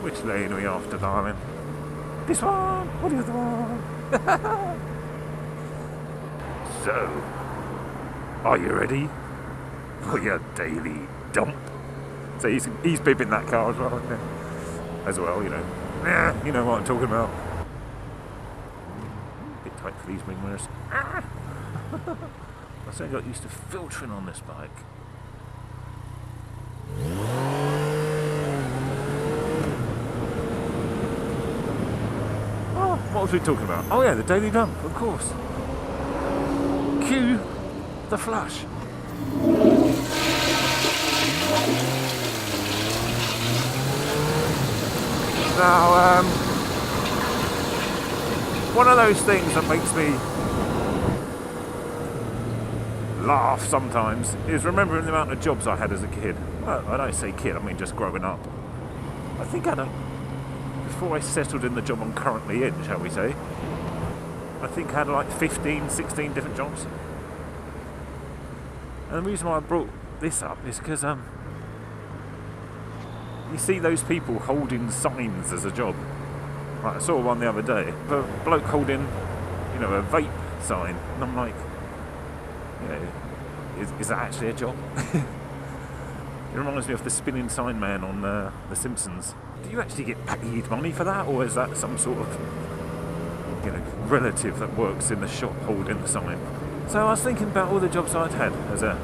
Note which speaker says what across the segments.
Speaker 1: Which lane are we after, darling? This one! What is the one? So, are you ready for your daily dump? So he's bipping that car as well, isn't he? As well, you know. Yeah, you know what I'm talking about. A bit tight for these wing mirrors. I so got used to filtering on this bike. Oh, what was we talking about? Oh yeah, the daily dump, of course. Cue the flush. Now, one of those things that makes me laugh sometimes is remembering the amount of jobs I had as a kid. Well, I don't say kid, I mean just growing up. I think before I settled in the job I'm currently in, shall we say, I think I had like 15, 16 different jobs. And the reason why I brought this up is because you see those people holding signs as a job. Like I saw one the other day, a bloke holding, you know, a vape sign, and I'm like, you know, is that actually a job? It reminds me of the spinning sign man on The Simpsons. Do you actually get paid money for that, or is that some sort of, you know, relative that works in the shop holding the sign? So I was thinking about all the jobs I'd had as a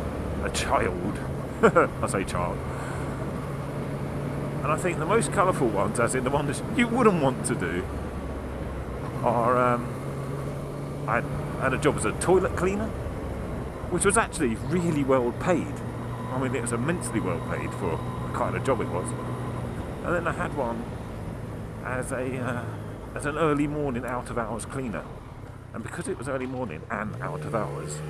Speaker 1: child. I say child. And I think the most colourful ones, as in the ones you wouldn't want to do, are I had a job as a toilet cleaner, which was actually really well paid. I mean, it was immensely well paid for the kind of job it was. And then I had one as an early morning out of hours cleaner, and because it was early morning and out of hours,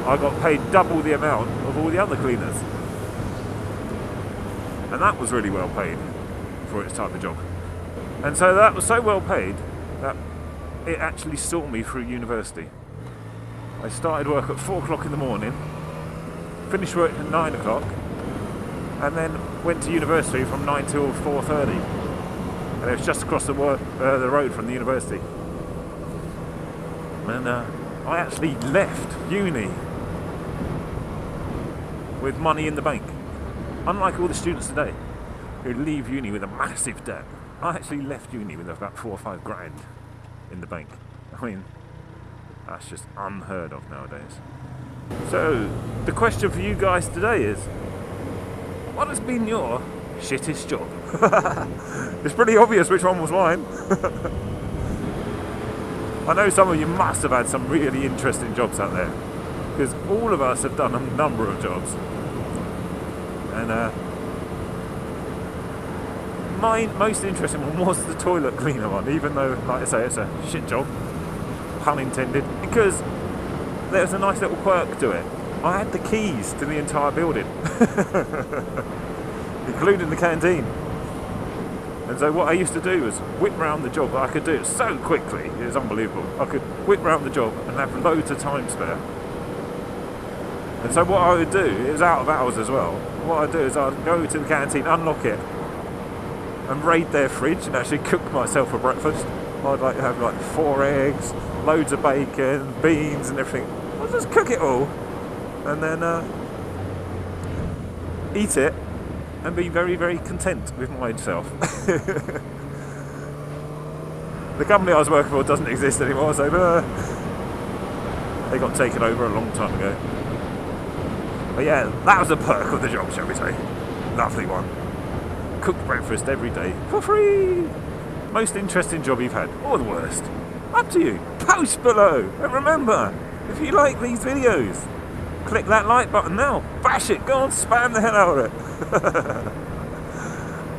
Speaker 1: I got paid double the amount of all the other cleaners. And that was really well paid for its type of job. And so that was so well paid that it actually saw me through university. I started work at 4 o'clock in the morning, finished work at 9 o'clock, and then went to university from 9 till 4:30. And it was just across the road from the university. And I actually left uni with money in the bank. Unlike all the students today who leave uni with a massive debt, I actually left uni with about 4 or 5 grand in the bank. I mean, that's just unheard of nowadays. So, the question for you guys today is, what has been your shittest job? It's pretty obvious which one was mine. I know some of you must have had some really interesting jobs out there, because all of us have done a number of jobs. And my most interesting one was the toilet cleaner one, even though, like I say, it's a shit job, pun intended, because there's a nice little quirk to it. I had the keys to the entire building, including the canteen. And so what I used to do was whip round the job. I could do it so quickly, it was unbelievable. I could whip round the job and have loads of time spare. And so what I would do, it was out of hours as well, what I'd do is I'd go to the canteen, unlock it, and raid their fridge and actually cook myself for breakfast. I'd like have like 4 eggs, loads of bacon, beans and everything. I'd just cook it all and then eat it and be very, very content with myself. The company I was working for doesn't exist anymore, so they got taken over a long time ago. But yeah, that was a perk of the job, shall we say. Lovely one. Cooked breakfast every day for free. Most interesting job you've had, or the worst? Up to you. Post below. And remember, if you like these videos, click that like button now. Bash it. Go on, spam the hell out of it.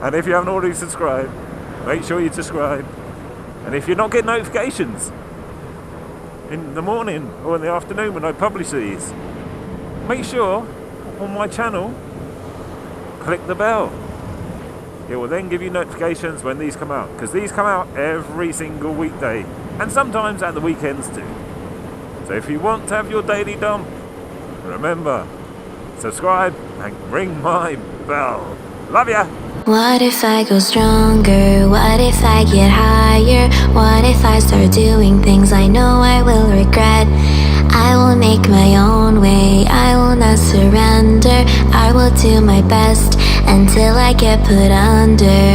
Speaker 1: And if you haven't already subscribed, make sure you subscribe. And if you're not getting notifications in the morning or in the afternoon when I publish these, make sure on my channel, click the bell. It will then give you notifications when these come out, because these come out every single weekday and sometimes at the weekends too. So if you want to have your daily dump, remember, subscribe and ring my bell. Love ya.
Speaker 2: What if I go stronger? What if I get higher? What if I start doing things I know I will regret? I will make my own way, I will not surrender. I will do my best until I get put under.